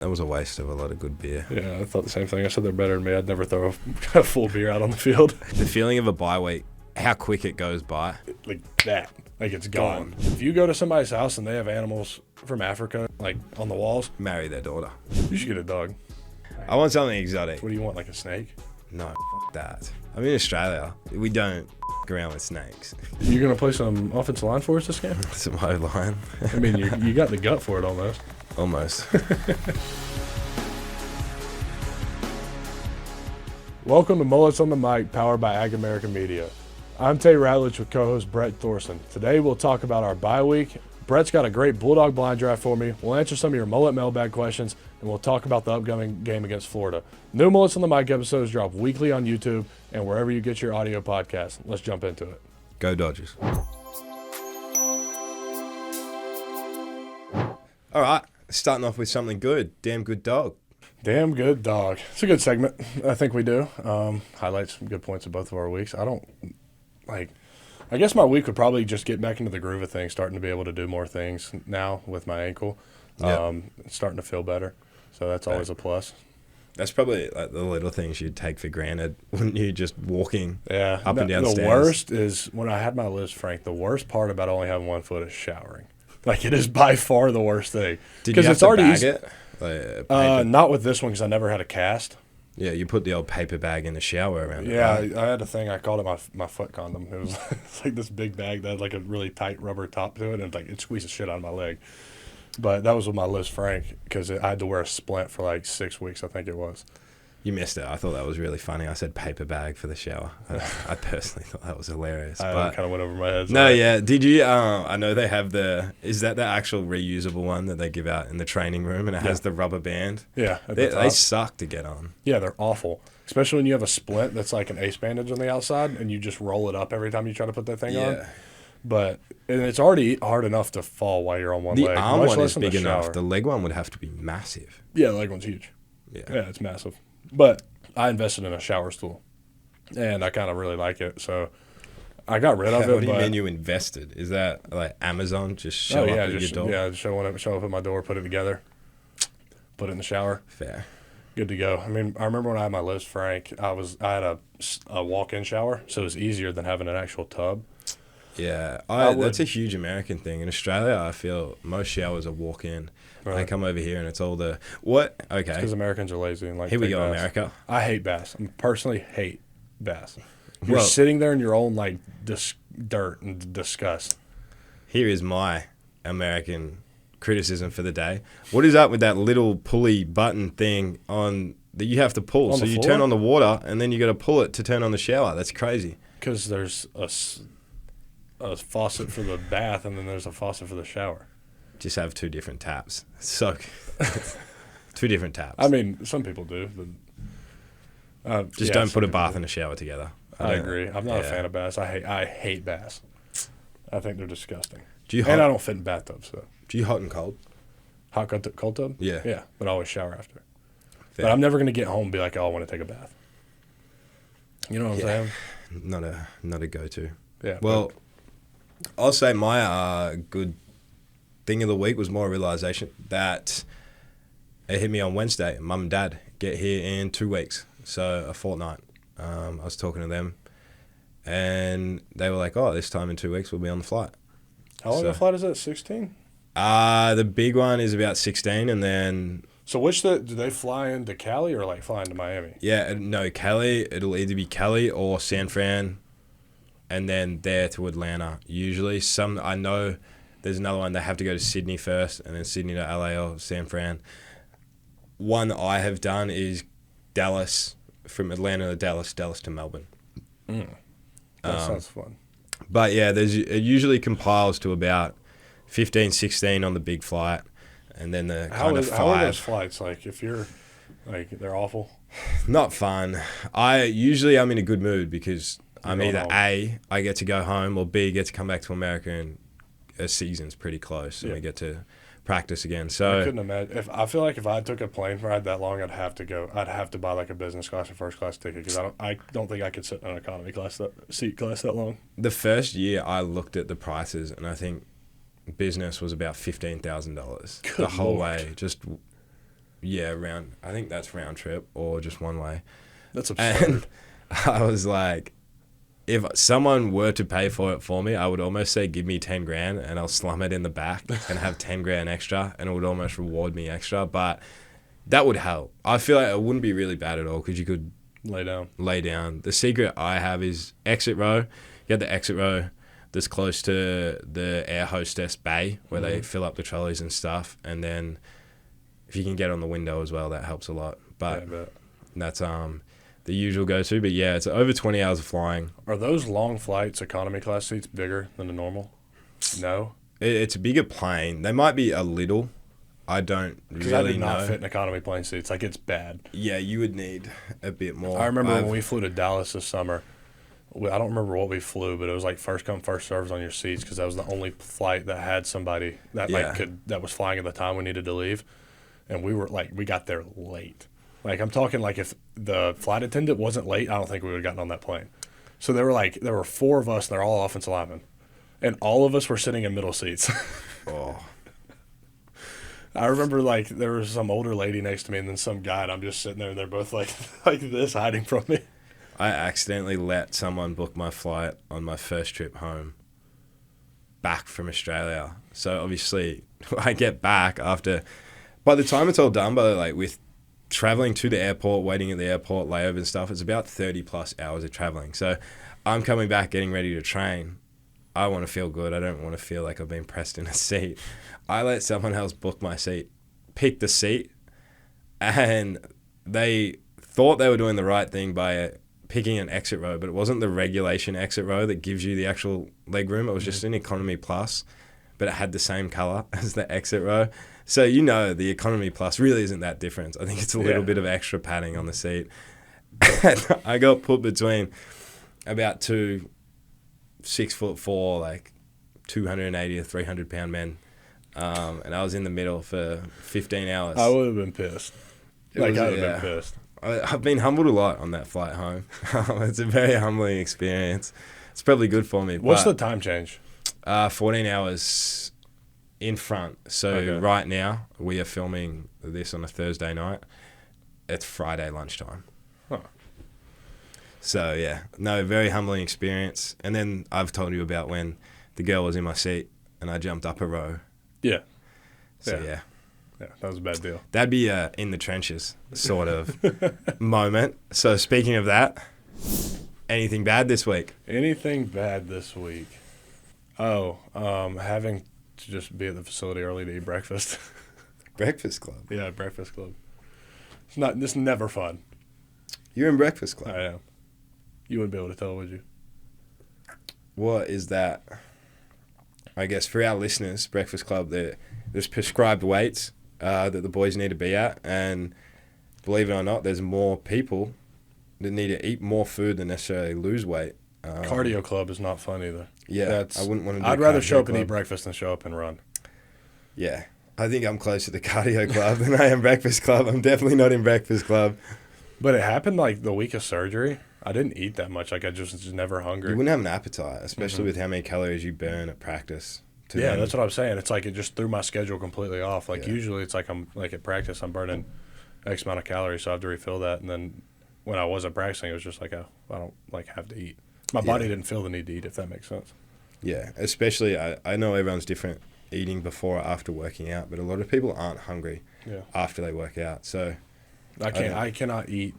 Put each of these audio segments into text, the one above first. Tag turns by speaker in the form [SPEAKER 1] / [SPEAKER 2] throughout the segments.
[SPEAKER 1] That was a waste of a lot of good beer.
[SPEAKER 2] Yeah, I thought the same thing. I said they're better than me. I'd never throw a full beer out on the field.
[SPEAKER 1] The feeling of a bye week, how quick it goes by.
[SPEAKER 2] Like that. Like it's gone. If you go to somebody's house and they have animals from Africa, like on the walls,
[SPEAKER 1] Marry their daughter.
[SPEAKER 2] you should get a dog.
[SPEAKER 1] I want something exotic.
[SPEAKER 2] What do you want, like a snake?
[SPEAKER 1] No, that. I'm in Australia. We don't around with snakes.
[SPEAKER 2] You're going to play some offensive line for us this game?
[SPEAKER 1] Some O-line.
[SPEAKER 2] I mean, you got the gut for it almost.
[SPEAKER 1] Almost.
[SPEAKER 2] Welcome to Mullets on the Mic, powered by AgAmerica Media. I'm Tate Ratledge with co-host Brett Thorson. Today we'll talk about our bye week. Brett's got a great Bulldog blind draft for me. We'll answer some of your Mullet mailbag questions, and we'll talk about the upcoming game against Florida. New Mullets on the Mic episodes drop weekly on YouTube and wherever you get your audio podcast. Let's jump into it.
[SPEAKER 1] Go Dodgers. All right, starting off with something good. Damn good dog.
[SPEAKER 2] Damn good dog. It's a good segment. I think we do. Highlights some good points of both of our weeks. I guess my week would probably just get back into the groove of things, starting to be able to do more things now with my ankle. It's starting to feel better. So that's always a plus.
[SPEAKER 1] That's probably like the little things you'd take for granted, wouldn't you? Just walking up and down
[SPEAKER 2] the
[SPEAKER 1] stairs.
[SPEAKER 2] The worst is when I had my Liz Frank, the worst part about only having 1 foot is showering. Like, it is by far the worst thing.
[SPEAKER 1] Did you have to bag it? Like,
[SPEAKER 2] not with this one because I never had a cast.
[SPEAKER 1] Yeah, you put the old paper bag in the shower around it.
[SPEAKER 2] Yeah,
[SPEAKER 1] right?
[SPEAKER 2] I had a thing. I called it my foot condom. It was it's like this big bag that had like a really tight rubber top to it, and it squeezed the shit out of my leg. But that was with my Liz Frank because I had to wear a splint for like 6 weeks, I think it was.
[SPEAKER 1] You missed it. I thought that was really funny. I said paper bag for the shower. I personally thought that was hilarious.
[SPEAKER 2] I kind of went over my head.
[SPEAKER 1] So yeah. Did you? I know they have is that the actual reusable one that they give out in the training room, and it has the rubber band?
[SPEAKER 2] Yeah.
[SPEAKER 1] They suck to get on.
[SPEAKER 2] Yeah, they're awful. Especially when you have a splint that's like an ace bandage on the outside, and you just roll it up every time you try to put that thing on. But and it's already hard enough to fall while you're on one leg.
[SPEAKER 1] The arm one is big enough. The leg one would have to be massive.
[SPEAKER 2] Yeah, the leg one's huge.
[SPEAKER 1] Yeah,
[SPEAKER 2] it's massive. But I invested in a shower stool, and I kind of really like it, so I got rid of it.
[SPEAKER 1] What do you mean you invested? Is that like Amazon just show up at your door?
[SPEAKER 2] Yeah, show up at my door, put it together, put it in the shower.
[SPEAKER 1] Fair.
[SPEAKER 2] Good to go. I mean, I remember when I had my Liz Frank, I had a walk-in shower, so it was easier than having an actual tub.
[SPEAKER 1] Yeah, that's a huge American thing. In Australia, I feel most showers are walk-in. Right. I come over here and it's all the what? Okay,
[SPEAKER 2] because Americans are lazy and like.
[SPEAKER 1] Here we go,
[SPEAKER 2] baths.
[SPEAKER 1] America.
[SPEAKER 2] I hate baths. I personally hate baths. You're sitting there in your own like dirt and disgust.
[SPEAKER 1] Here is my American criticism for the day. What is up with that little pulley button thing on that you have to pull? So you turn on the water and then you got to pull it to turn on the shower. That's crazy.
[SPEAKER 2] Because there's a faucet for the bath and then there's a faucet for the shower.
[SPEAKER 1] Just have 2 different taps. So 2 different taps.
[SPEAKER 2] I mean, some people do. But,
[SPEAKER 1] just don't put a bath and a shower together.
[SPEAKER 2] I agree. I'm not a fan of baths. I hate baths. I think they're disgusting.
[SPEAKER 1] And
[SPEAKER 2] I don't fit in bathtubs. So.
[SPEAKER 1] Do you hot and cold?
[SPEAKER 2] Hot cold tub?
[SPEAKER 1] Yeah.
[SPEAKER 2] Yeah, but I always shower after.
[SPEAKER 1] Fair.
[SPEAKER 2] But I'm never going to get home and be like, oh, I want to take a bath. You know what I'm saying?
[SPEAKER 1] Not a go-to.
[SPEAKER 2] Yeah.
[SPEAKER 1] Well, I'll say my good thing of the week was more a realization that it hit me on Wednesday. Mum and Dad get here in 2 weeks, so a fortnight. I was talking to them, and they were like, "Oh, this time in 2 weeks we'll be on the flight."
[SPEAKER 2] How long of a flight is that? 16?
[SPEAKER 1] The big one is about 16, and then.
[SPEAKER 2] So do they fly into Cali or like fly into Miami?
[SPEAKER 1] Yeah, no, Cali. It'll either be Cali or San Fran, and then there to Atlanta. Usually, I know. There's another one. They have to go to Sydney first, and then Sydney to LA or San Fran. One I have done is Dallas, from Atlanta to Dallas to Melbourne.
[SPEAKER 2] That sounds fun.
[SPEAKER 1] But yeah, it usually compiles to about 15, 16 on the big flight, and then the kind of 5.
[SPEAKER 2] How are those flights? Like, if you're, like, they're awful?
[SPEAKER 1] Not fun. I'm in a good mood because I'm either A, I get to go home, or B, get to come back to America and a season's pretty close and we get to practice again. So
[SPEAKER 2] I couldn't imagine. I feel like if I took a plane ride that long, I'd have to buy like a business class or first class ticket because I don't think I could sit in an economy seat class that long.
[SPEAKER 1] The first year I looked at the prices and I think business was about $15,000 the whole way. Just Yeah, I think that's round trip or just one way.
[SPEAKER 2] That's absurd.
[SPEAKER 1] And I was like, if someone were to pay for it for me, I would almost say, give me 10 grand and I'll slum it in the back and have 10 grand extra, and it would almost reward me extra. But that would help. I feel like it wouldn't be really bad at all because you could
[SPEAKER 2] Lay down. The secret I have is exit row. You get the exit row that's close to the air hostess bay where they fill up the trolleys and stuff. And then if you can get on the window as well, that helps a lot. But that's the usual go-to. But yeah, it's over 20 hours of flying. Are those long flights economy class seats bigger than the normal? No.
[SPEAKER 1] It's a bigger plane. They might be a little. I don't really know.
[SPEAKER 2] Because I did not fit in economy plane seats. Like, it's bad.
[SPEAKER 1] Yeah, you would need a bit more.
[SPEAKER 2] I remember when we flew to Dallas this summer. I don't remember what we flew, but it was like first come, first serves on your seats because that was the only flight that had somebody that that was flying at the time we needed to leave. And we got there late. Like, I'm talking like if the flight attendant wasn't late, I don't think we would have gotten on that plane. So there were 4 of us, and they're all offensive linemen. And all of us were sitting in middle seats.
[SPEAKER 1] Oh.
[SPEAKER 2] I remember, like, there was some older lady next to me and then some guy, and I'm just sitting there, and they're both like this, hiding from me.
[SPEAKER 1] I accidentally let someone book my flight on my first trip home back from Australia. So, obviously, I get back after... By the time it's all done, with traveling to the airport, waiting at the airport, layover and stuff, it's about 30-plus hours of traveling. So, I'm coming back, getting ready to train. I want to feel good. I don't want to feel like I've been pressed in a seat. I let someone else book my seat, pick the seat, and they thought they were doing the right thing by picking an exit row, but it wasn't the regulation exit row that gives you the actual leg room. It was just an economy plus, but it had the same color as the exit row. So, the economy plus really isn't that different. I think it's a little bit of extra padding on the seat. And I got put between about 2 6'4", like 280 to 300 pound men. And I was in the middle for 15 hours.
[SPEAKER 2] I would have been pissed. I would have been pissed.
[SPEAKER 1] I've been humbled a lot on that flight home. It's a very humbling experience. It's probably good for me.
[SPEAKER 2] What's the time change?
[SPEAKER 1] 14 hours in front. So right now, we are filming this on a Thursday night. It's Friday lunchtime.
[SPEAKER 2] Huh.
[SPEAKER 1] So, yeah. No, very humbling experience. And then I've told you about when the girl was in my seat and I jumped up a row.
[SPEAKER 2] Yeah.
[SPEAKER 1] So, yeah.
[SPEAKER 2] Yeah, that was a bad deal.
[SPEAKER 1] That'd be in the trenches sort of moment. So, speaking of that, anything bad this week?
[SPEAKER 2] Anything bad this week? Oh, having to just be at the facility early to eat breakfast.
[SPEAKER 1] Breakfast Club?
[SPEAKER 2] Yeah, Breakfast Club. It's never fun.
[SPEAKER 1] You're in Breakfast Club?
[SPEAKER 2] I am. You wouldn't be able to tell, would you?
[SPEAKER 1] What is that? I guess for our listeners, Breakfast Club, there's prescribed weights that the boys need to be at, and believe it or not, there's more people that need to eat more food than necessarily lose weight.
[SPEAKER 2] Cardio club is not fun either.
[SPEAKER 1] Yeah, I wouldn't want to do
[SPEAKER 2] I'd rather
[SPEAKER 1] cardio
[SPEAKER 2] show up and
[SPEAKER 1] club.
[SPEAKER 2] eat breakfast than show up and run.
[SPEAKER 1] Yeah, I think I'm closer to cardio club than I am Breakfast Club. I'm definitely not in Breakfast Club.
[SPEAKER 2] But it happened like the week of surgery. I didn't eat that much. Like I just was never hungry.
[SPEAKER 1] You wouldn't have an appetite, especially with how many calories you burn at practice.
[SPEAKER 2] Yeah, that's what I'm saying. It's like it just threw my schedule completely off. Like usually it's like I'm like at practice I'm burning X amount of calories, so I have to refill that. And then when I wasn't practicing, it was just like, oh, I don't like have to eat. My body didn't feel the need to eat, if that makes sense.
[SPEAKER 1] Yeah, especially I know everyone's different eating before or after working out, but a lot of people aren't hungry after they work out. So
[SPEAKER 2] I cannot eat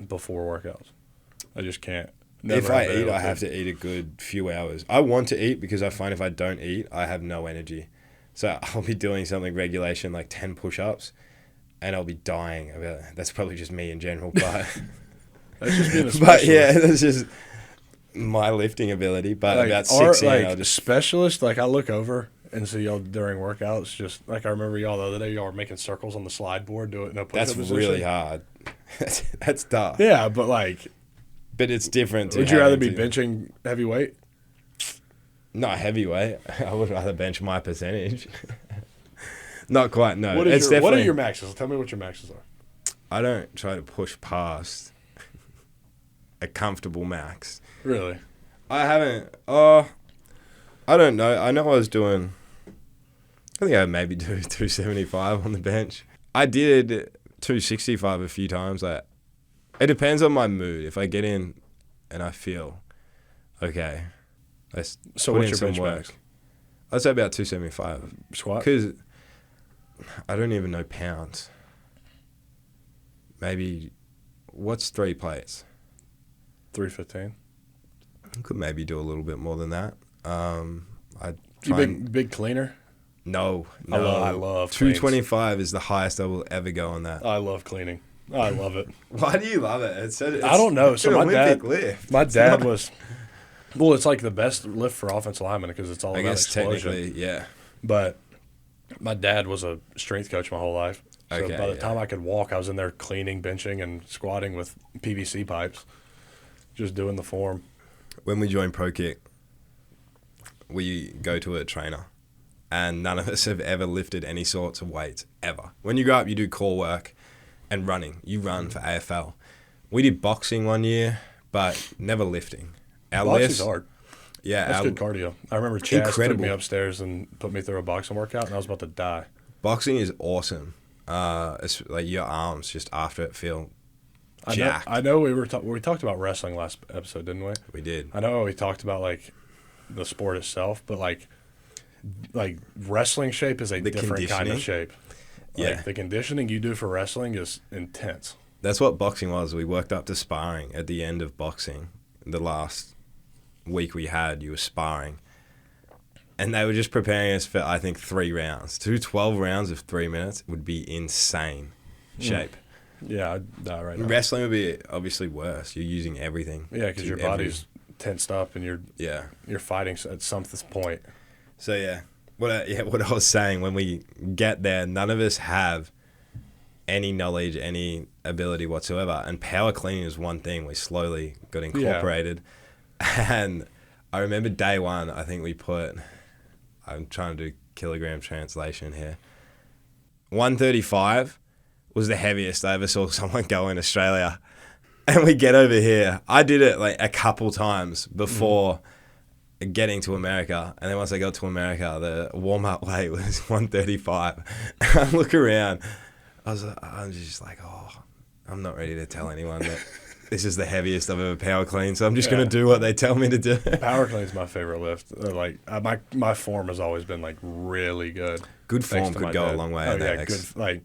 [SPEAKER 2] before workouts. I just can't.
[SPEAKER 1] If I eat, I have to eat a good few hours. I want to eat because I find if I don't eat, I have no energy. So I'll be doing something regulation like 10 push-ups, and I'll be dying. That's probably just me in general, but
[SPEAKER 2] that's just being a specialist.
[SPEAKER 1] But yeah, that's just my lifting ability. But
[SPEAKER 2] like,
[SPEAKER 1] about 16,
[SPEAKER 2] like,
[SPEAKER 1] I'll just
[SPEAKER 2] specialist. Like I look over and see y'all during workouts. Just like I remember y'all the other day, y'all were making circles on the slide board. Do it in a push-up
[SPEAKER 1] that's
[SPEAKER 2] position.
[SPEAKER 1] really hard. That's tough.
[SPEAKER 2] Yeah, but like.
[SPEAKER 1] But it's different.
[SPEAKER 2] Would you rather be benching heavy weight?
[SPEAKER 1] Not heavyweight. I would rather bench my percentage. Not quite, no.
[SPEAKER 2] What are your maxes? Tell me what your maxes are.
[SPEAKER 1] I don't try to push past a comfortable max.
[SPEAKER 2] Really?
[SPEAKER 1] I haven't. I don't know. I know I was doing. I think I maybe do 275 on the bench. I did 265 a few times. Like, it depends on my mood. If I get in and I feel okay, let's
[SPEAKER 2] So
[SPEAKER 1] put
[SPEAKER 2] what's
[SPEAKER 1] in
[SPEAKER 2] your
[SPEAKER 1] some
[SPEAKER 2] bench
[SPEAKER 1] work.
[SPEAKER 2] max?
[SPEAKER 1] I'd say about 275.
[SPEAKER 2] Squat?
[SPEAKER 1] Because I don't even know pounds. Maybe, what's 3 plates?
[SPEAKER 2] 315.
[SPEAKER 1] Could maybe do a little bit more than that. I'd
[SPEAKER 2] You
[SPEAKER 1] try and,
[SPEAKER 2] big cleaner?
[SPEAKER 1] no.
[SPEAKER 2] I love
[SPEAKER 1] 225 is the highest I will ever go on that.
[SPEAKER 2] I love cleaning. I love it.
[SPEAKER 1] Why do you love it? It's
[SPEAKER 2] I don't know. So
[SPEAKER 1] an
[SPEAKER 2] my dad,
[SPEAKER 1] Olympic lift.
[SPEAKER 2] my
[SPEAKER 1] It's
[SPEAKER 2] dad
[SPEAKER 1] not-
[SPEAKER 2] was, well, it's like the best lift for offensive linemen because it's all
[SPEAKER 1] I
[SPEAKER 2] about
[SPEAKER 1] guess
[SPEAKER 2] explosion.
[SPEAKER 1] technically, yeah.
[SPEAKER 2] But my dad was a strength coach my whole life. So
[SPEAKER 1] Okay,
[SPEAKER 2] by the
[SPEAKER 1] yeah.
[SPEAKER 2] time I could walk, I was in there cleaning, benching, and squatting with PVC pipes, just doing the form.
[SPEAKER 1] When we joined Pro Kick, we go to a trainer, and none of us have ever lifted any sorts of weights, ever. When you grow up, you do core work and running. You run for AFL. We did boxing one year, but never lifting. Our
[SPEAKER 2] Boxing's
[SPEAKER 1] lifts,
[SPEAKER 2] hard.
[SPEAKER 1] yeah,
[SPEAKER 2] That's
[SPEAKER 1] our
[SPEAKER 2] good cardio. I remember Chaz took
[SPEAKER 1] Incredible.
[SPEAKER 2] me upstairs and put me through a boxing workout, and I was about to die.
[SPEAKER 1] boxing is awesome. It's like your arms just after it feel jacked.
[SPEAKER 2] I know we talked about wrestling last episode, didn't we?
[SPEAKER 1] We did.
[SPEAKER 2] I know we talked about like the sport itself, but like wrestling shape is a
[SPEAKER 1] The
[SPEAKER 2] different kind of
[SPEAKER 1] conditioning?
[SPEAKER 2] shape.
[SPEAKER 1] Yeah.
[SPEAKER 2] Like the conditioning you do for wrestling is intense.
[SPEAKER 1] That's what boxing was. We worked up to sparring at the end of boxing. The last week we had, you were sparring. And they were just preparing us for, I think, 3 rounds. 12 rounds of 3 minutes would be insane shape.
[SPEAKER 2] Yeah, I'd die right now.
[SPEAKER 1] Wrestling would be obviously worse. You're using everything.
[SPEAKER 2] Yeah, because
[SPEAKER 1] to
[SPEAKER 2] your body's tensed up and
[SPEAKER 1] Yeah.
[SPEAKER 2] you're fighting at some point.
[SPEAKER 1] So, yeah. What I was saying, when we get there, none of us have any knowledge, any ability whatsoever. And power cleaning is one thing we slowly got incorporated. And I remember day one, I think we put, I'm trying to do kilogram translation here, 135 was the heaviest I ever saw someone go in Australia. And we get over here. I did it like a couple times before getting to America. And then once I got to America, the warm-up weight was 135. And I look around. I'm just like, I'm not ready to tell anyone that this is the heaviest I've ever power cleaned. So I'm just going to do what they tell me to do.
[SPEAKER 2] Power clean's my favorite lift. My form has always been like really good.
[SPEAKER 1] Good
[SPEAKER 2] thanks
[SPEAKER 1] form
[SPEAKER 2] to
[SPEAKER 1] could
[SPEAKER 2] my
[SPEAKER 1] go
[SPEAKER 2] dad.
[SPEAKER 1] a long way.
[SPEAKER 2] Oh
[SPEAKER 1] in
[SPEAKER 2] yeah,
[SPEAKER 1] that
[SPEAKER 2] good. Like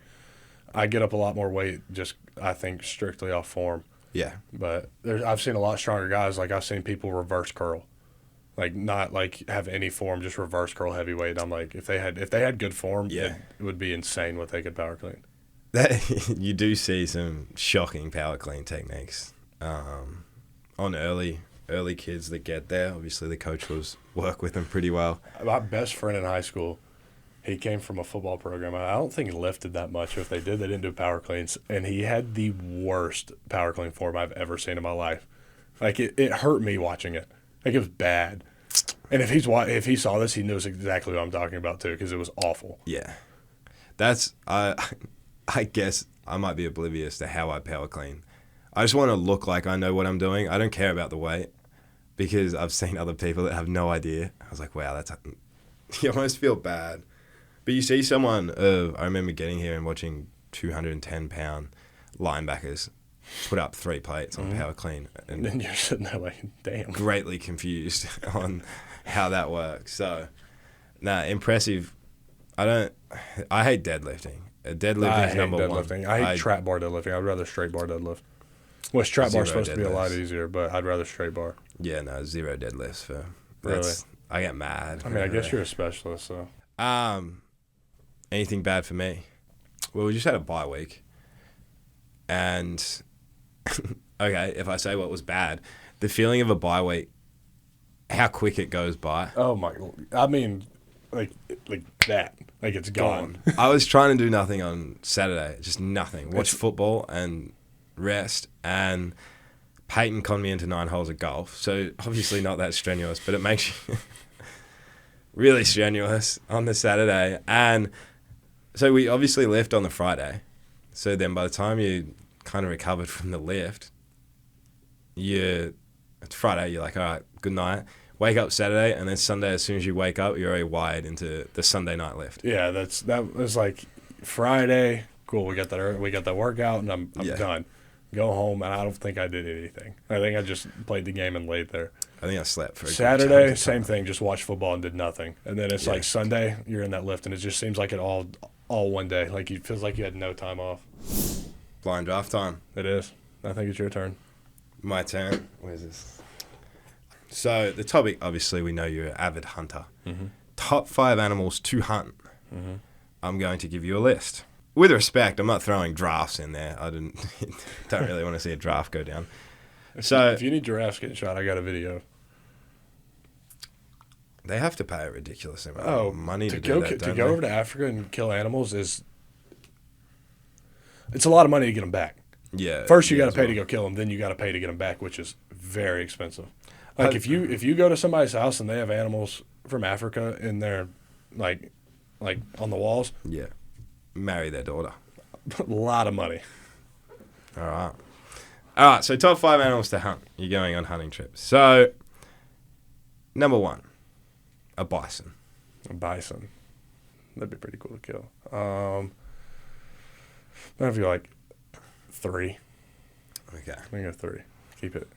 [SPEAKER 2] I get up a lot more weight just I think strictly off form.
[SPEAKER 1] Yeah.
[SPEAKER 2] But I've seen a lot stronger guys. Like I've seen people reverse curl, like not like have any form, just reverse curl heavyweight. I'm like, if they had good form,
[SPEAKER 1] Yeah.
[SPEAKER 2] it would be insane what they could power clean.
[SPEAKER 1] You do see some shocking power clean techniques on early kids that get there. Obviously, the coach was work with them pretty well.
[SPEAKER 2] My best friend in high school, he came from a football program. I don't think he lifted that much. If they did, they didn't do power cleans. And he had the worst power clean form I've ever seen in my life. Like, it hurt me watching it. Like, it was bad. And if he saw this, he knows exactly what I'm talking about, too, because it was awful.
[SPEAKER 1] Yeah. That's, I guess I might be oblivious to how I power clean. I just want to look like I know what I'm doing. I don't care about the weight because I've seen other people that have no idea. I was like, wow, you almost feel bad. But you see someone, I remember getting here and watching 210-pound linebackers put up 3 plates on power clean.
[SPEAKER 2] And then you're sitting there like, damn.
[SPEAKER 1] Greatly confused on how that works. So, impressive. I hate deadlifting. Deadlifting is number
[SPEAKER 2] deadlifting.
[SPEAKER 1] one.
[SPEAKER 2] I hate trap bar deadlifting. I'd rather straight bar deadlift. Which trap bar is supposed to be a lot easier, but I'd rather straight bar.
[SPEAKER 1] Yeah, no, 0 deadlifts for.
[SPEAKER 2] Really?
[SPEAKER 1] I get mad.
[SPEAKER 2] I mean, I guess you're a specialist, so.
[SPEAKER 1] Anything bad for me? Well, we just had a bye week. And, okay, if I say what was bad, the feeling of a bye week, how quick it goes by.
[SPEAKER 2] Oh, my. I mean, like that. Like, it's gone.
[SPEAKER 1] I was trying to do nothing on Saturday, just nothing. Watch football and rest. And Peyton conned me into 9 holes of golf. So, obviously not that strenuous, but it makes you really strenuous on the Saturday. And so we obviously left on the Friday. So then by the time you kind of recovered from the lift, it's Friday, you're like, all right, good night. Wake up Saturday, and then Sunday, as soon as you wake up, you're already wired into the Sunday night lift.
[SPEAKER 2] Yeah, that was like Friday, cool. We got that workout, and I'm done. Go home, and I don't think I did anything. I think I just played the game and laid there.
[SPEAKER 1] I think I slept for a
[SPEAKER 2] Saturday, same thing. Just watched football and did nothing. And then it's like Sunday, you're in that lift, and it just seems like it all one day. Like it feels like you had no time off.
[SPEAKER 1] Blind draft time.
[SPEAKER 2] It is. I think it's your turn.
[SPEAKER 1] My turn. Where's this? So the topic, obviously, we know you're an avid hunter.
[SPEAKER 2] Mm-hmm.
[SPEAKER 1] Top 5 animals to hunt.
[SPEAKER 2] Mm-hmm.
[SPEAKER 1] I'm going to give you a list. With respect, I'm not throwing drafts in there. don't really want to see a draft go down.
[SPEAKER 2] If you need giraffes getting shot, I got a video.
[SPEAKER 1] They have to pay a ridiculous amount of money to do that.
[SPEAKER 2] To go over to Africa and kill animals it's a lot of money to get them back.
[SPEAKER 1] Yeah.
[SPEAKER 2] First, you got to pay to go kill them. Then you got to pay to get them back, which is very expensive. Like if you go to somebody's house and they have animals from Africa in their like on the walls,
[SPEAKER 1] yeah, marry their daughter.
[SPEAKER 2] A lot of money.
[SPEAKER 1] All right. So top 5 animals to hunt. You're going on hunting trips. So number 1, a bison.
[SPEAKER 2] A bison. That'd be pretty cool to kill. I feel like 3.
[SPEAKER 1] Okay.
[SPEAKER 2] I'm gonna go 3. Keep it.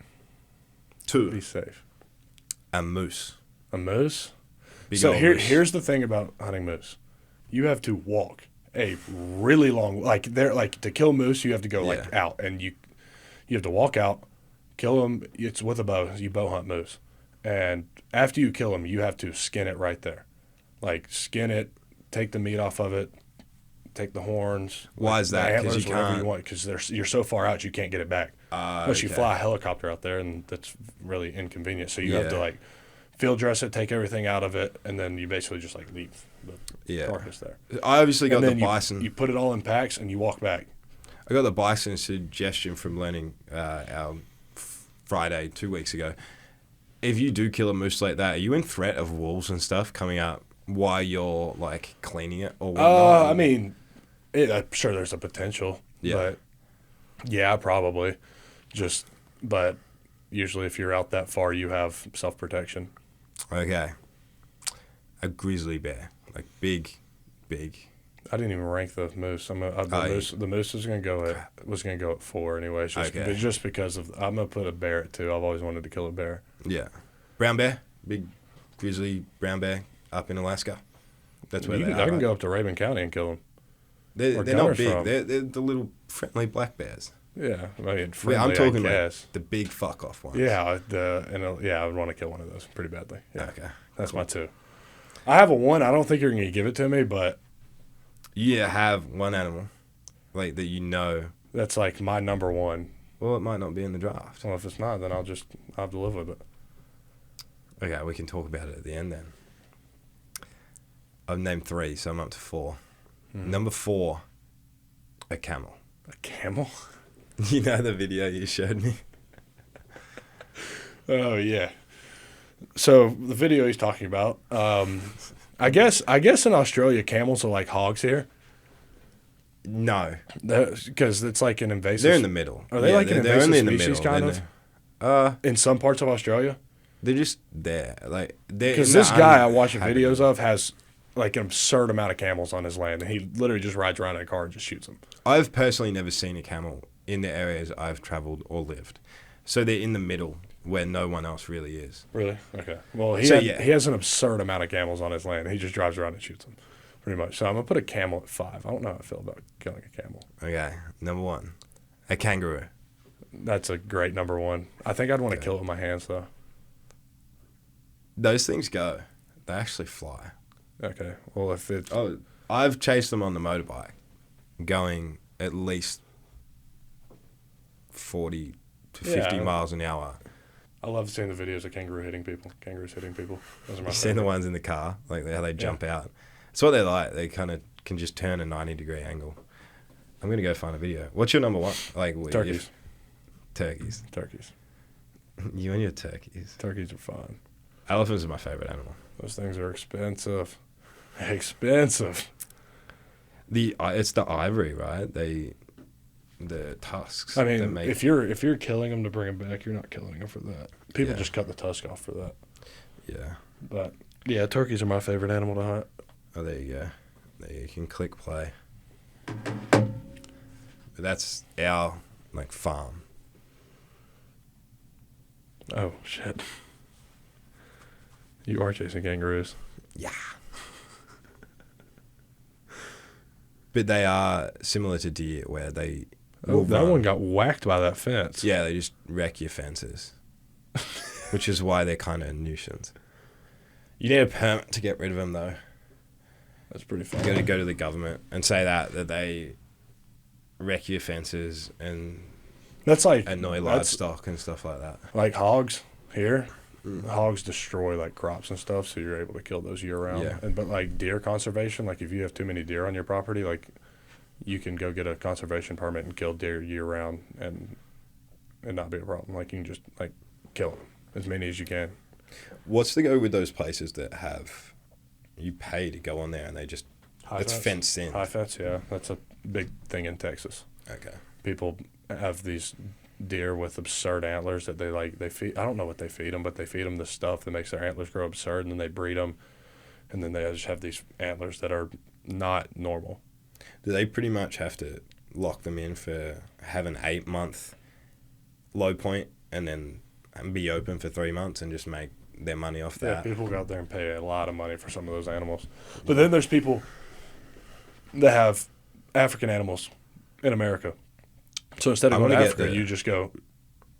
[SPEAKER 1] 2.
[SPEAKER 2] Be safe.
[SPEAKER 1] A moose.
[SPEAKER 2] A moose?
[SPEAKER 1] Big
[SPEAKER 2] So
[SPEAKER 1] old moose.
[SPEAKER 2] here's the thing about hunting moose. You have to walk a really long to kill moose, you have to go out, and you have to walk out, kill them. It's with a bow. You bow hunt moose. And after you kill them, you have to skin it right there. Like skin it, take the meat off of it, take the horns.
[SPEAKER 1] Why is that?
[SPEAKER 2] Because you can't. Because you're so far out you can't get it back. Unless you fly a helicopter out there, and that's really inconvenient. So you have to field dress it, take everything out of it, and then you basically just leave the carcass there.
[SPEAKER 1] I obviously got the bison.
[SPEAKER 2] You put it all in packs and you walk back.
[SPEAKER 1] I got the bison suggestion from learning our Friday 2 weeks ago. If you do kill a moose like that, are you in threat of wolves and stuff coming up while you're cleaning it or whatnot?
[SPEAKER 2] I mean, I'm sure there's a potential.
[SPEAKER 1] Yeah.
[SPEAKER 2] But yeah, probably. But usually if you're out that far, you have self-protection.
[SPEAKER 1] Okay. A grizzly bear, big.
[SPEAKER 2] I didn't even rank the moose. The moose was gonna go at 4 anyway. Just because I'm gonna put a bear at 2. I've always wanted to kill a bear.
[SPEAKER 1] Yeah, brown bear, big grizzly brown bear up in Alaska. That's where
[SPEAKER 2] I can go up to Rabun County and kill them.
[SPEAKER 1] They're not big. They're the little friendly black bears.
[SPEAKER 2] Yeah, I mean, friendly,
[SPEAKER 1] I'm talking
[SPEAKER 2] the
[SPEAKER 1] big fuck off ones.
[SPEAKER 2] Yeah, I would want to kill one of those pretty badly. Yeah,
[SPEAKER 1] okay,
[SPEAKER 2] that's my 2. I have a 1. I don't think you're gonna give it to me, but
[SPEAKER 1] you have one animal, that you know.
[SPEAKER 2] That's my number 1.
[SPEAKER 1] Well, it might not be in the draft.
[SPEAKER 2] Well, if it's not, then I'll have to live with it.
[SPEAKER 1] Okay, we can talk about it at the end then. I've named 3, so I'm up to 4. Number 4, a camel.
[SPEAKER 2] A camel?
[SPEAKER 1] You know the video you showed me?
[SPEAKER 2] Oh, yeah. So the video he's talking about, I guess in Australia, camels are like hogs here.
[SPEAKER 1] No.
[SPEAKER 2] Because it's an invasive.
[SPEAKER 1] They're in the middle.
[SPEAKER 2] Are they an invasive
[SPEAKER 1] only in the
[SPEAKER 2] species,
[SPEAKER 1] middle,
[SPEAKER 2] kind of? In some parts of Australia?
[SPEAKER 1] They're just there.
[SPEAKER 2] Because this guy I'm watching videos of has an absurd amount of camels on his land, and he literally just rides around in a car and just shoots them.
[SPEAKER 1] I've personally never seen a camel in the areas I've traveled or lived. So they're in the middle where no one else really is.
[SPEAKER 2] Really? Okay. Well, he has an absurd amount of camels on his land. He just drives around and shoots them, pretty much. So I'm going to put a camel at 5. I don't know how I feel about killing a camel.
[SPEAKER 1] Okay. Number 1, a kangaroo.
[SPEAKER 2] That's a great number 1. I think I'd want to kill it with my hands, though.
[SPEAKER 1] Those things go. They actually fly.
[SPEAKER 2] Okay. Well, if it's...
[SPEAKER 1] Oh, I've chased them on the motorbike going at least 40 to 50 miles an hour.
[SPEAKER 2] I love seeing the videos of kangaroos hitting people. Those are my favorite.
[SPEAKER 1] You've seen the ones in the car, how they jump out. That's what they're like. They kind of can just turn a 90-degree angle. I'm going to go find a video. What's your number 1?
[SPEAKER 2] Turkeys.
[SPEAKER 1] Turkeys. You and your turkeys.
[SPEAKER 2] Turkeys are fun.
[SPEAKER 1] Elephants are my favorite animal.
[SPEAKER 2] Those things are expensive.
[SPEAKER 1] It's the ivory, right? The tusks.
[SPEAKER 2] I mean, if you're killing them to bring them back, you're not killing them for that. People just cut the tusk off for that.
[SPEAKER 1] Yeah.
[SPEAKER 2] But yeah, turkeys are my favorite animal to hunt.
[SPEAKER 1] Oh, there you go. There you can click play. That's our farm.
[SPEAKER 2] Oh, shit. You are chasing kangaroos.
[SPEAKER 1] Yeah. But they are similar to deer where they will
[SPEAKER 2] that
[SPEAKER 1] run.
[SPEAKER 2] one got whacked by that fence.
[SPEAKER 1] Yeah, they just wreck your fences, which is why they're kind of a nuisance. You need a permit to get rid of them, though.
[SPEAKER 2] That's pretty fun.
[SPEAKER 1] You got to go to the government and say that they wreck your fences and
[SPEAKER 2] That's like
[SPEAKER 1] annoy livestock and stuff like that.
[SPEAKER 2] Like hogs here. Hogs destroy like crops and stuff, so you're able to kill those year round.
[SPEAKER 1] Yeah.
[SPEAKER 2] But like deer conservation, like if you have too many deer on your property, like you can go get a conservation permit and kill deer year round and not be a problem. Like you can just like kill them as many as you can.
[SPEAKER 1] What's the go with those places that have you pay to go on there and they just it's fenced in?
[SPEAKER 2] High fence, yeah, that's a big thing in Texas.
[SPEAKER 1] Okay.
[SPEAKER 2] People have these deer with absurd antlers that they feed. I don't know what they feed them, but they feed them the stuff that makes their antlers grow absurd, and then they breed them, and then they just have these antlers that are not normal.
[SPEAKER 1] Do they pretty much have to lock them in for have an 8-month low point and then be open for 3 months and just make their money off that?
[SPEAKER 2] Yeah, people go out there and pay a lot of money for some of those animals. But then there's people that have African animals in America. So instead of going to Africa, you just go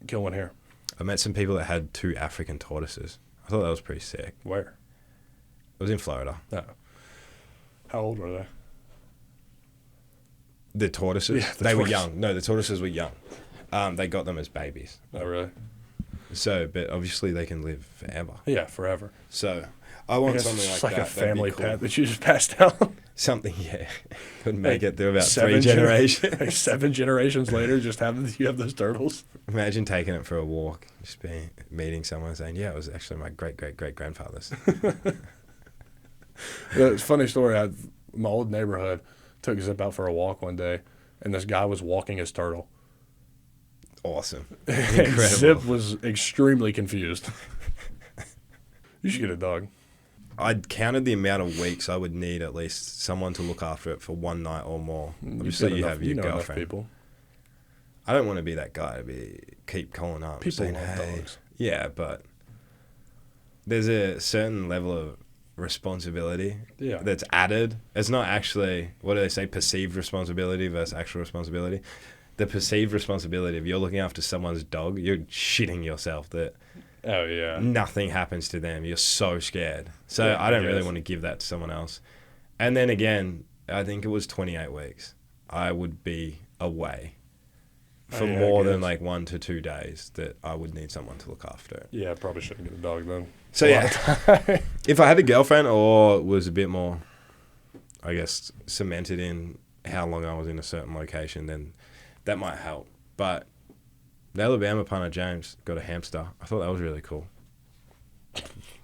[SPEAKER 2] kill one here.
[SPEAKER 1] I met some people that had 2 African tortoises. I thought that was pretty sick.
[SPEAKER 2] Where?
[SPEAKER 1] It was in Florida.
[SPEAKER 2] No. How old were they?
[SPEAKER 1] The tortoises?
[SPEAKER 2] Yeah,
[SPEAKER 1] they were young. No, the tortoises were young. They got them as babies.
[SPEAKER 2] Oh, really?
[SPEAKER 1] So, but obviously they can live forever.
[SPEAKER 2] Yeah, forever.
[SPEAKER 1] So, I want something like that.
[SPEAKER 2] It's like a family pet that you just passed down.
[SPEAKER 1] Something, yeah. Could make it through about
[SPEAKER 2] 7
[SPEAKER 1] 3 generations.
[SPEAKER 2] Like 7 generations later, you have those turtles.
[SPEAKER 1] Imagine taking it for a walk, just meeting someone and saying, yeah, it was actually my great-great-great-grandfather's.
[SPEAKER 2] It's a funny story. My old neighborhood took Zip out for a walk one day, and this guy was walking his turtle.
[SPEAKER 1] Awesome.
[SPEAKER 2] Incredible. Zip was extremely confused. You should get a dog.
[SPEAKER 1] I'd counted the amount of weeks I would need at least someone to look after it for one night or more. Obviously, you have your girlfriend.
[SPEAKER 2] People.
[SPEAKER 1] I don't want to be that guy to keep calling up.
[SPEAKER 2] People
[SPEAKER 1] saying,
[SPEAKER 2] love
[SPEAKER 1] hey.
[SPEAKER 2] dogs.
[SPEAKER 1] Yeah, but there's a certain level of responsibility that's added. It's not actually, what do they say, perceived responsibility versus actual responsibility. The perceived responsibility, if you're looking after someone's dog, you're shitting yourself that nothing happens to them. You're so scared. So I don't really want to give that to someone else. And then again, I think it was 28 weeks. I would be away for more than 1 to 2 days that I would need someone to look after it.
[SPEAKER 2] Yeah, I probably shouldn't get a dog then.
[SPEAKER 1] So if I had a girlfriend or was a bit more, I guess, cemented in how long I was in a certain location, then that might help. But the Alabama punter, James, got a hamster. I thought that was really cool.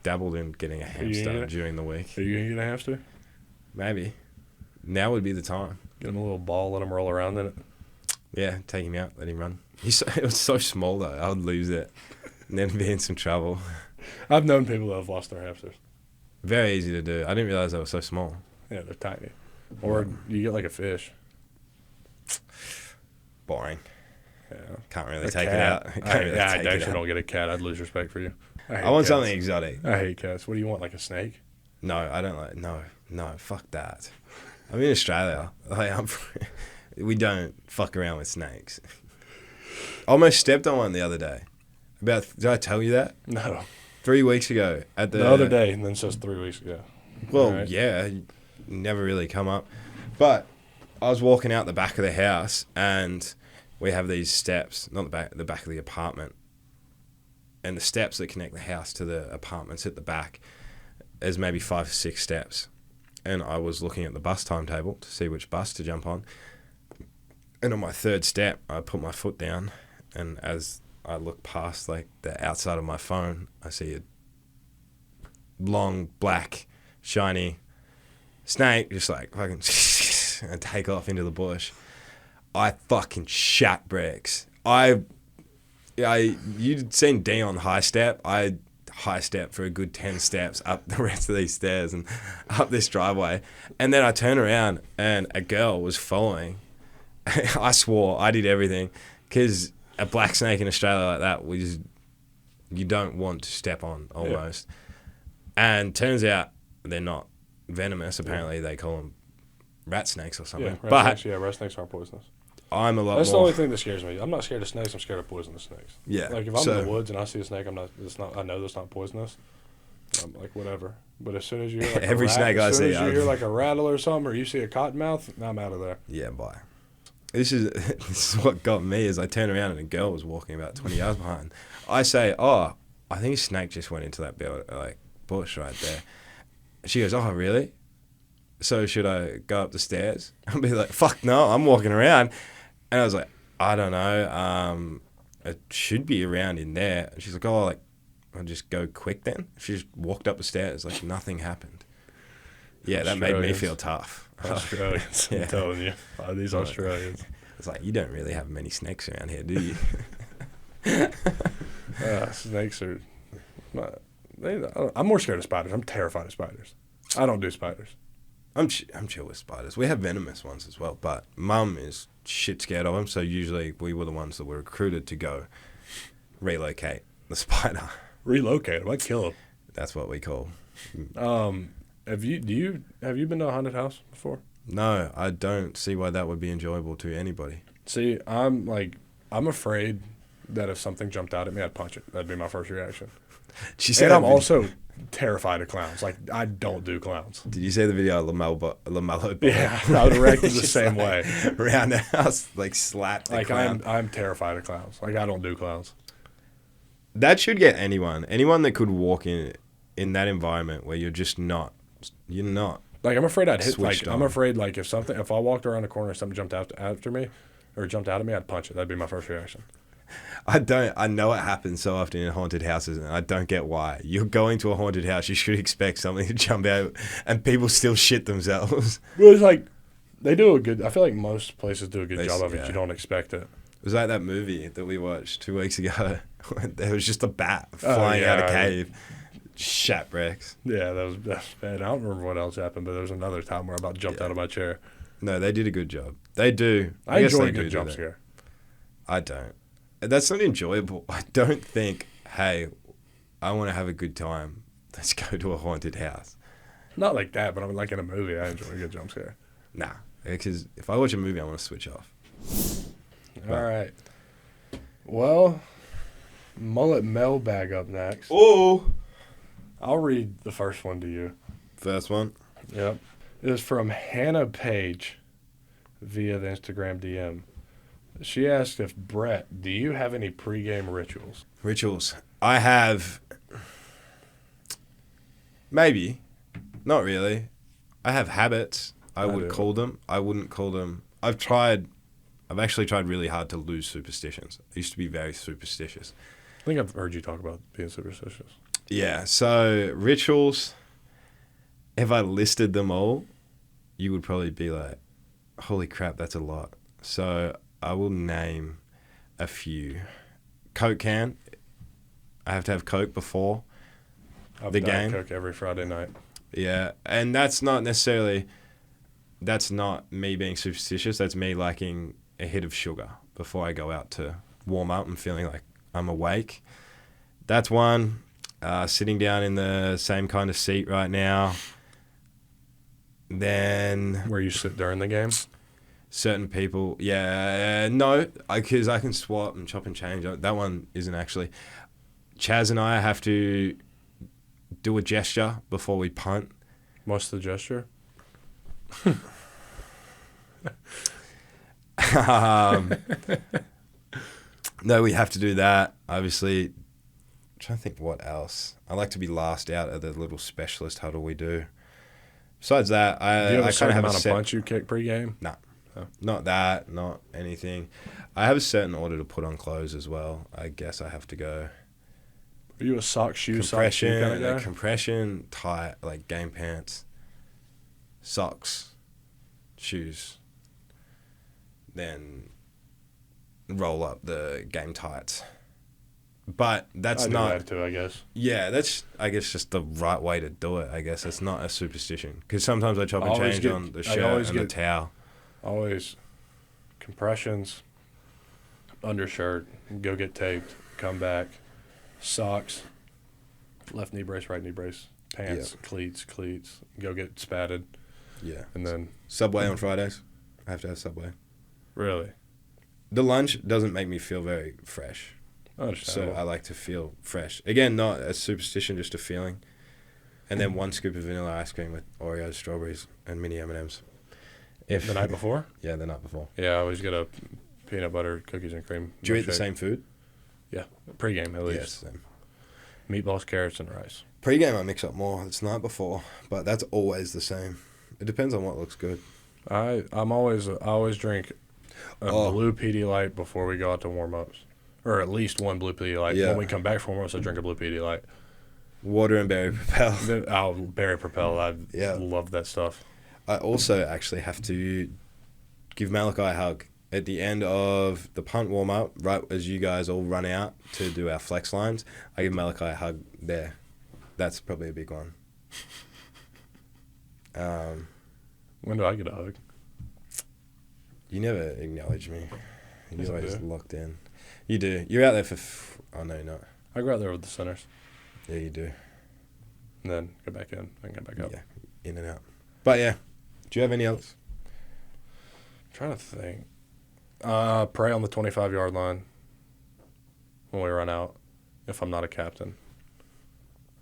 [SPEAKER 1] Dabbled in getting a hamster during the week.
[SPEAKER 2] Are you going to get a hamster?
[SPEAKER 1] Maybe. Now would be the time.
[SPEAKER 2] Get him a little ball, let him roll around in it.
[SPEAKER 1] Yeah, take him out, let him run. It was so small, though. I would lose it and then be in some trouble.
[SPEAKER 2] I've known people that have lost their hamsters.
[SPEAKER 1] Very easy to do. I didn't realize they were so small.
[SPEAKER 2] Yeah, they're tiny. Or you get like a fish.
[SPEAKER 1] Boring.
[SPEAKER 2] Yeah.
[SPEAKER 1] Can't really take it out.
[SPEAKER 2] I actually don't get a cat. I'd lose respect for you.
[SPEAKER 1] I want something exotic.
[SPEAKER 2] I hate cats. What do you want, like a snake?
[SPEAKER 1] No, I don't like. No, fuck that. I'm in Australia. We don't fuck around with snakes. I almost stepped on one the other day. Did I tell you that?
[SPEAKER 2] No.
[SPEAKER 1] 3 weeks ago at
[SPEAKER 2] the other day, and then it says 3 weeks ago.
[SPEAKER 1] Well, right. Yeah, never really come up. But I was walking out the back of the house, and we have these steps, not the back of the apartment, and the steps that connect the house to the apartments at the back. There's maybe 5 or 6 steps, and I was looking at the bus timetable to see which bus to jump on. And on my 3rd step, I put my foot down, and as I look past the outside of my phone, I see a long, black, shiny snake just fucking and take off into the bush. I fucking shat bricks. You'd seen Dion high step. I high step for a good 10 steps up the rest of these stairs and up this driveway. And then I turn around and a girl was following. I swore. I did everything. Because a black snake in Australia like that, you don't want to step on, almost. Yeah. And turns out they're not venomous. Apparently they call them rat snakes or something.
[SPEAKER 2] Rat snakes aren't poisonous.
[SPEAKER 1] I'm a lot
[SPEAKER 2] That's
[SPEAKER 1] more...
[SPEAKER 2] the only thing that scares me. I'm not scared of snakes. I'm scared of poisonous snakes.
[SPEAKER 1] Yeah.
[SPEAKER 2] Like if I'm in the woods and I see a snake, I know that's not poisonous. I'm like, whatever. But as soon as you hear like
[SPEAKER 1] every snake I see,
[SPEAKER 2] as soon as you hear like a rattle or something, or you see a cottonmouth, I'm out of there.
[SPEAKER 1] Yeah, bye. This is what got me. Is I turned around and a girl was walking about 20 yards behind. I say, "Oh, I think a snake just went into that bush right there." She goes, "Oh, really? So should I go up the stairs?" I'll be like, "Fuck no, I'm walking around." And I was like, "I don't know. It should be around in there." And she's like, "Oh, like I'll just go quick then." She just walked up the stairs like nothing happened. Yeah, that made me feel tough.
[SPEAKER 2] Australians, I'm telling you. These Australians.
[SPEAKER 1] It's like, you don't really have many snakes around here, do you?
[SPEAKER 2] Snakes are... I'm more scared of spiders. I'm terrified of spiders. I don't do spiders.
[SPEAKER 1] I'm chill with spiders. We have venomous ones as well, but Mum is shit scared of them, so usually we were the ones that were recruited to go relocate the spider.
[SPEAKER 2] Relocate them? I'd kill them.
[SPEAKER 1] That's what we call.
[SPEAKER 2] Have you been to a haunted house before?
[SPEAKER 1] No, I don't see why that would be enjoyable to anybody.
[SPEAKER 2] See, I'm afraid that if something jumped out at me, I'd punch it. That'd be my first reaction. And I'm also terrified of clowns. Like, I don't do clowns.
[SPEAKER 1] Did you see the video of LaMelo?
[SPEAKER 2] Yeah, I would react the same way.
[SPEAKER 1] Roundhouse, slapped the clown.
[SPEAKER 2] I'm terrified of clowns. Like, I don't do clowns.
[SPEAKER 1] That should get anyone that could walk in that environment where you're just not. You're not.
[SPEAKER 2] Like, I'm afraid I'd hit.
[SPEAKER 1] I'm
[SPEAKER 2] afraid if I walked around a corner and something jumped after me, or jumped out at me, I'd punch it. That'd be my first reaction.
[SPEAKER 1] I know it happens so often in haunted houses, and I don't get why. You're going to a haunted house, you should expect something to jump out, and people still shit themselves.
[SPEAKER 2] Well, it's like they do a good. I feel like most places do a good job of it. You don't expect it.
[SPEAKER 1] It was like that movie that we watched 2 weeks ago. There was just a bat flying out a cave. Shat bricks.
[SPEAKER 2] Yeah, that's bad. I don't remember what else happened, but there was another time where I about jumped out of my chair.
[SPEAKER 1] No, they did a good job. They do.
[SPEAKER 2] I enjoy a good jump scare.
[SPEAKER 1] I don't. That's not enjoyable. I don't think, hey, I want to have a good time. Let's go to a haunted house.
[SPEAKER 2] Not like that, but I'm like in a movie. I enjoy a good jump scare.
[SPEAKER 1] Nah, because if I watch a movie, I want to switch off.
[SPEAKER 2] All right. Well, Mullet Mailbag up next.
[SPEAKER 1] Oh!
[SPEAKER 2] I'll read the first one to you.
[SPEAKER 1] First one?
[SPEAKER 2] Yep. It is from Hannah Page via the Instagram DM. She asked if, Brett, do you have any pregame rituals?
[SPEAKER 1] Rituals. I have... Maybe. Not really. I have habits. I would call them. I wouldn't call them... I've actually tried really hard to lose superstitions. I used to be very superstitious.
[SPEAKER 2] I think I've heard you talk about being superstitious.
[SPEAKER 1] Yeah, so rituals, if I listed them all, you would probably be like, holy crap, that's a lot. So I will name a few. Coke can. I have to have Coke before the game.
[SPEAKER 2] Coke every Friday night.
[SPEAKER 1] Yeah, and that's not me being superstitious. That's me liking a hit of sugar before I go out to warm up and feeling like I'm awake. That's one. Sitting down in the same kind of seat right now. Then...
[SPEAKER 2] Where you sit during the game?
[SPEAKER 1] Certain people... Yeah, no, because I can swap and chop and change. That one isn't actually. Chaz and I have to do a gesture before we punt.
[SPEAKER 2] What's the gesture?
[SPEAKER 1] No, we have to do that. Obviously, I'm trying to think what else. I like to be last out at the little specialist huddle we do. Besides that,
[SPEAKER 2] do you have a certain amount of
[SPEAKER 1] set...
[SPEAKER 2] punch you kick pregame?
[SPEAKER 1] No, not that, not anything. I have a certain order to put on clothes as well. I guess I have to go.
[SPEAKER 2] Are you a sock shoe kind of guy?
[SPEAKER 1] Compression, tight, like game pants, socks, shoes. Then roll up the game tights. But that's not...
[SPEAKER 2] I do that too, I guess.
[SPEAKER 1] Yeah, that's, I guess, just the right way to do it, I guess. It's not a superstition. Because sometimes I chop and change on the shirt and the towel.
[SPEAKER 2] Always compressions, undershirt, go get taped, come back, socks, left knee brace, right knee brace, pants, cleats, go get spatted.
[SPEAKER 1] Yeah.
[SPEAKER 2] And then
[SPEAKER 1] Subway on Fridays. I have to have Subway.
[SPEAKER 2] Really?
[SPEAKER 1] The lunch doesn't make me feel very fresh. So I like to feel fresh. Again, not a superstition, just a feeling. And then 1 scoop of vanilla ice cream with Oreos, strawberries, and mini M&Ms.
[SPEAKER 2] The night before?
[SPEAKER 1] Yeah, the night before.
[SPEAKER 2] Yeah, I always get a peanut butter, cookies and cream.
[SPEAKER 1] Do you eat the same food?
[SPEAKER 2] Yeah, pre-game at least.
[SPEAKER 1] Yes, same.
[SPEAKER 2] Meatballs, carrots, and rice.
[SPEAKER 1] Pre-game I mix up more. It's night before, but that's always the same. It depends on what looks good.
[SPEAKER 2] I always drink a blue Pedialyte before we go out to warm-ups. Or at least one blue Pedialyte.
[SPEAKER 1] Yeah.
[SPEAKER 2] When we come back from warm-ups, I drink a blue Pedialyte.
[SPEAKER 1] Water and berry propel.
[SPEAKER 2] Berry Propel. I love that stuff.
[SPEAKER 1] I also actually have to give Malachi a hug. At the end of the punt warm-up, right as you guys all run out to do our flex lines, I give Malachi a hug there. That's probably a big one.
[SPEAKER 2] When do I get a hug?
[SPEAKER 1] You never acknowledge me. You're
[SPEAKER 2] Yes, I
[SPEAKER 1] always
[SPEAKER 2] do.
[SPEAKER 1] locked in. You do. You're out there for... oh, no, you're not.
[SPEAKER 2] I go out there with the centers.
[SPEAKER 1] Yeah, you do.
[SPEAKER 2] And then go back in and get back up.
[SPEAKER 1] Yeah, in and out. But, yeah. Do you have any others?
[SPEAKER 2] I'm trying to think. Pray on the 25-yard line when we run out if I'm not a captain.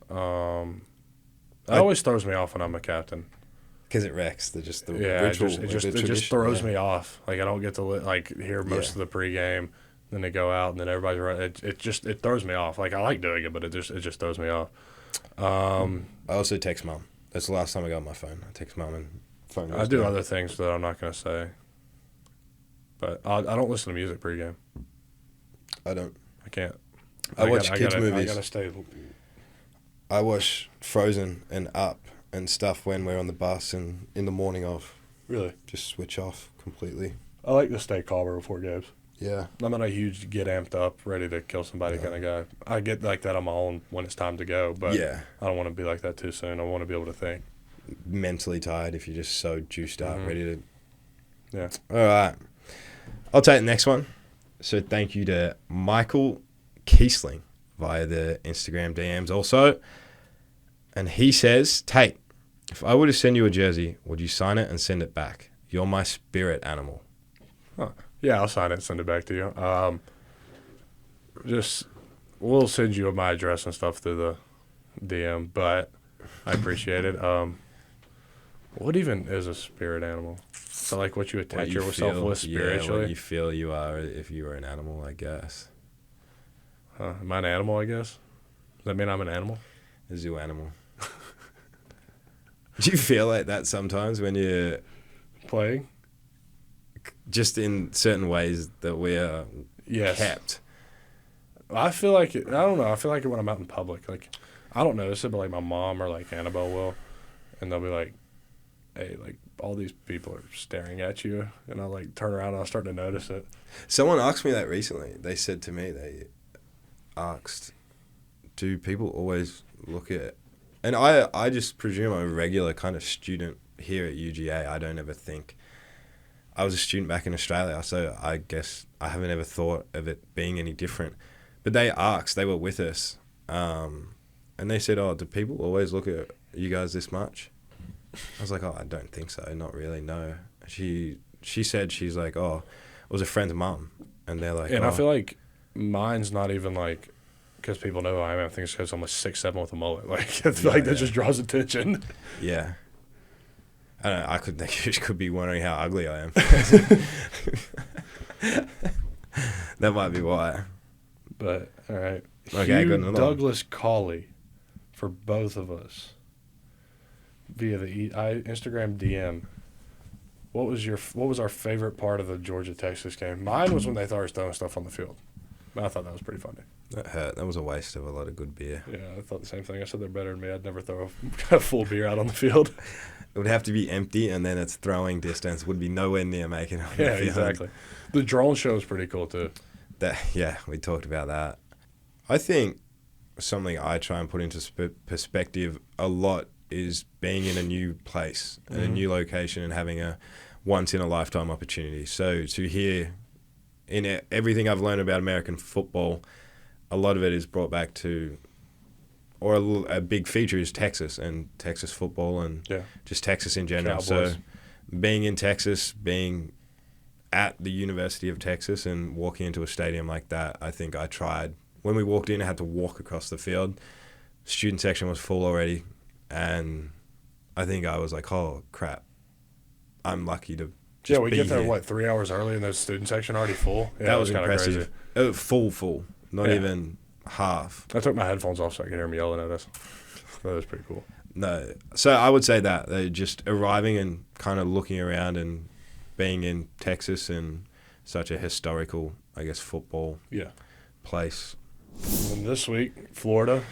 [SPEAKER 2] That always throws me off when I'm a captain.
[SPEAKER 1] Because it wrecks. It just
[SPEAKER 2] throws me off. Like I don't get to hear most of the pregame. Then they go out and then everybody's running. It throws me off. Like I like doing it, but it just throws me off.
[SPEAKER 1] I also text mom. That's the last time I got my phone. I text mom and phone.
[SPEAKER 2] I do other things that I'm not gonna say. But I don't listen to music pregame.
[SPEAKER 1] I don't.
[SPEAKER 2] I can't.
[SPEAKER 1] I watch kids' movies.
[SPEAKER 2] I gotta stay.
[SPEAKER 1] I watch Frozen and Up and stuff when we're on the bus and in the morning of.
[SPEAKER 2] Really?
[SPEAKER 1] Just switch off completely.
[SPEAKER 2] I like to stay calmer before games.
[SPEAKER 1] Yeah.
[SPEAKER 2] I'm not a huge get amped up, ready to kill somebody kind of guy. I get like that on my own when it's time to go, but I don't want to be like that too soon. I want to be able to think.
[SPEAKER 1] Mentally tired if you're just so juiced up, ready to.
[SPEAKER 2] Yeah.
[SPEAKER 1] All right. I'll take the next one. So thank you to Michael Kiesling via the Instagram DMs also. And he says, Tate, if I were to send you a jersey, would you sign it and send it back? You're my spirit animal.
[SPEAKER 2] Huh. Yeah, I'll sign it and send it back to you. We'll send you my address and stuff through the DM, but I appreciate it. What even is a spirit animal? So like what you attach yourself with spiritually?
[SPEAKER 1] Yeah, what you feel you are if you were an animal, I guess.
[SPEAKER 2] Am I an animal, I guess? Does that mean I'm an animal?
[SPEAKER 1] A zoo animal. Do you feel like that sometimes when you're
[SPEAKER 2] playing?
[SPEAKER 1] Just in certain ways that we are kept.
[SPEAKER 2] I feel like it. I don't know. I feel like it when I'm out in public. Like, I don't notice it, but like my mom or like Annabelle will, and they'll be like, "Hey, like all these people are staring at you," and I'll like turn around and I'll start to notice it.
[SPEAKER 1] Someone asked me that recently. They said to me, they asked, "Do people always look at?" And I just presume I'm a regular kind of student here at UGA. I don't ever think. I was a student back in Australia, so I guess I haven't ever thought of it being any different. But they asked, they were with us, and they said, "Oh, do people always look at you guys this much?" I was like, "Oh, I don't think so. Not really, no." She said, she's like, "Oh, it was a friend's mum," and they're like,
[SPEAKER 2] and I feel like mine's not even like because people know who I am. I think it's because I'm a 6'7" with a mullet. Like I feel like that just draws attention.
[SPEAKER 1] Yeah. I don't know, I could think you could be wondering how ugly I am. That might be why.
[SPEAKER 2] But all right.
[SPEAKER 1] Okay,
[SPEAKER 2] Hugh
[SPEAKER 1] good enough.
[SPEAKER 2] Douglas Cawley for both of us via the Instagram DM. What was our favorite part of the Georgia-Texas game? Mine was when they started throwing stuff on the field. I thought that was pretty funny.
[SPEAKER 1] That hurt. That was a waste of a lot of good beer.
[SPEAKER 2] Yeah, I thought the same thing. I said they're better than me. I'd never throw a full beer out on the field.
[SPEAKER 1] It would have to be empty, and then its throwing distance would be nowhere near making it on the field.
[SPEAKER 2] Exactly. The drone show was pretty cool, too.
[SPEAKER 1] We talked about that. I think something I try and put into perspective a lot is being in a new place, and a new location, and having a once in a lifetime opportunity. So to hear in everything I've learned about American football, a lot of it is brought back to, or a big feature is Texas and Texas football and just Texas in general.
[SPEAKER 2] Cowboys.
[SPEAKER 1] So being in Texas, being at the University of Texas and walking into a stadium like that, I think I tried. When we walked in, I had to walk across the field. Student section was full already, and I think I was like, oh, crap. I'm lucky to just
[SPEAKER 2] we
[SPEAKER 1] be
[SPEAKER 2] get there,
[SPEAKER 1] here.
[SPEAKER 2] 3 hours early, and the student section already full? Yeah,
[SPEAKER 1] That was
[SPEAKER 2] kinda
[SPEAKER 1] impressive.
[SPEAKER 2] crazy.
[SPEAKER 1] Full. Not even half.
[SPEAKER 2] I took my headphones off so I could hear them yelling at us. That was pretty cool.
[SPEAKER 1] No. So I would say that. They're just arriving and kind of looking around and being in Texas and such a historical, I guess, football place.
[SPEAKER 2] And this week, Florida.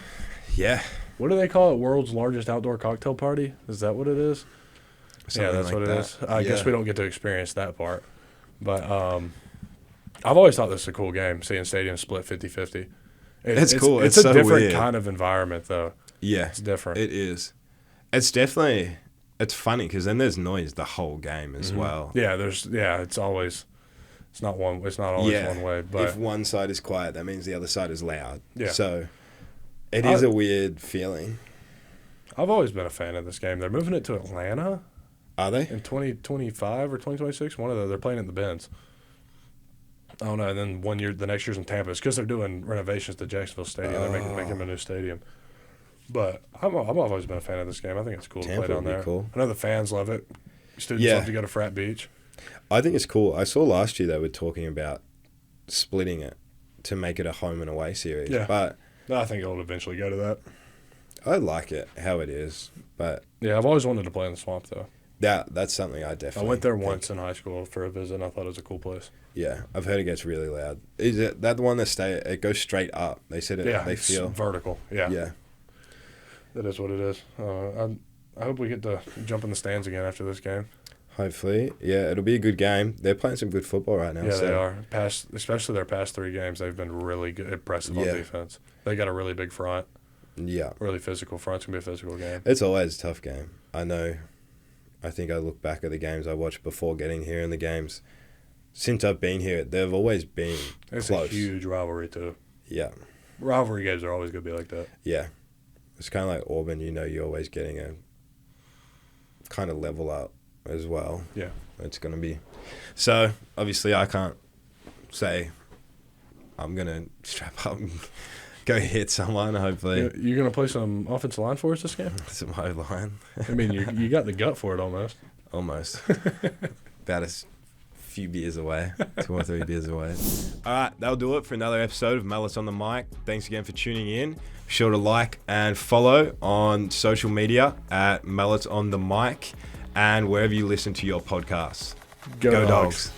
[SPEAKER 1] Yeah.
[SPEAKER 2] What do they call it? World's largest outdoor cocktail party? Is that what it is?
[SPEAKER 1] Something
[SPEAKER 2] that's
[SPEAKER 1] like
[SPEAKER 2] what it
[SPEAKER 1] that.
[SPEAKER 2] is. I guess we don't get to experience that part. But I've always thought this is a cool game, seeing stadiums split 50-50.
[SPEAKER 1] It's cool.
[SPEAKER 2] It's
[SPEAKER 1] It's
[SPEAKER 2] a
[SPEAKER 1] so
[SPEAKER 2] different
[SPEAKER 1] weird.
[SPEAKER 2] kind of environment, though.
[SPEAKER 1] Yeah.
[SPEAKER 2] It's different.
[SPEAKER 1] It is. It's definitely, it's funny because then there's noise the whole game as well.
[SPEAKER 2] Yeah, it's always, it's not always one way. But
[SPEAKER 1] if one side is quiet, that means the other side is loud.
[SPEAKER 2] Yeah.
[SPEAKER 1] So it is a weird feeling.
[SPEAKER 2] I've always been a fan of this game. They're moving it to Atlanta
[SPEAKER 1] Are they?
[SPEAKER 2] in 2025 or 2026. One of those. They're playing in the Benz. I don't know. And then the next year's in Tampa. It's because they're doing renovations to Jacksonville Stadium. They're making them a new stadium. But I've always been a fan of this game. I think it's cool to
[SPEAKER 1] Tampa
[SPEAKER 2] play down
[SPEAKER 1] would be
[SPEAKER 2] there.
[SPEAKER 1] cool.
[SPEAKER 2] I know the fans love it. Students love to go to Frat Beach.
[SPEAKER 1] I think it's cool. I saw last year they were talking about splitting it to make it a home and away series.
[SPEAKER 2] Yeah.
[SPEAKER 1] But
[SPEAKER 2] I think it'll eventually go to that.
[SPEAKER 1] I like it how it is. But
[SPEAKER 2] Yeah, I've always wanted to play in the Swamp, though.
[SPEAKER 1] that's something I definitely
[SPEAKER 2] I went there
[SPEAKER 1] think.
[SPEAKER 2] once in high school for a visit, and I thought it was a cool place.
[SPEAKER 1] Yeah, I've heard it gets really loud. Is it that the one that it goes straight up? They said it.
[SPEAKER 2] Yeah,
[SPEAKER 1] they
[SPEAKER 2] it's
[SPEAKER 1] feel
[SPEAKER 2] vertical. Yeah.
[SPEAKER 1] Yeah.
[SPEAKER 2] That is what it is. I hope we get to jump in the stands again after this game.
[SPEAKER 1] Hopefully, yeah, it'll be a good game. They're playing some good football right now.
[SPEAKER 2] Yeah,
[SPEAKER 1] so.
[SPEAKER 2] they are. Especially their past 3 games, they've been really good, impressive on defense. They got a really big front,
[SPEAKER 1] Yeah,
[SPEAKER 2] really physical front. It's going to be a physical game.
[SPEAKER 1] it's always a tough game. I know. I think I look back at the games I watched before getting here, and the games since I've been here, they've always been
[SPEAKER 2] It's
[SPEAKER 1] close.
[SPEAKER 2] a huge rivalry, too.
[SPEAKER 1] Yeah,
[SPEAKER 2] Rivalry games are always going to be like that.
[SPEAKER 1] yeah. It's kind of like Auburn. You're always getting a kind of level up as well.
[SPEAKER 2] Yeah.
[SPEAKER 1] It's going to be. So, obviously, I can't say I'm going to strap up and go hit someone, hopefully.
[SPEAKER 2] You're going to play some offensive line for us this game?
[SPEAKER 1] Some O-line.
[SPEAKER 2] I mean, you got the gut for it almost.
[SPEAKER 1] Almost. About a few beers away. 2 or 3 beers away. All right, that'll do it for another episode of Mullets on the Mic. Thanks again for tuning in. Be sure to like and follow on social media at Mullets on the Mic and wherever you listen to your podcasts.
[SPEAKER 2] Go
[SPEAKER 1] Go
[SPEAKER 2] Dogs.
[SPEAKER 1] Dogs.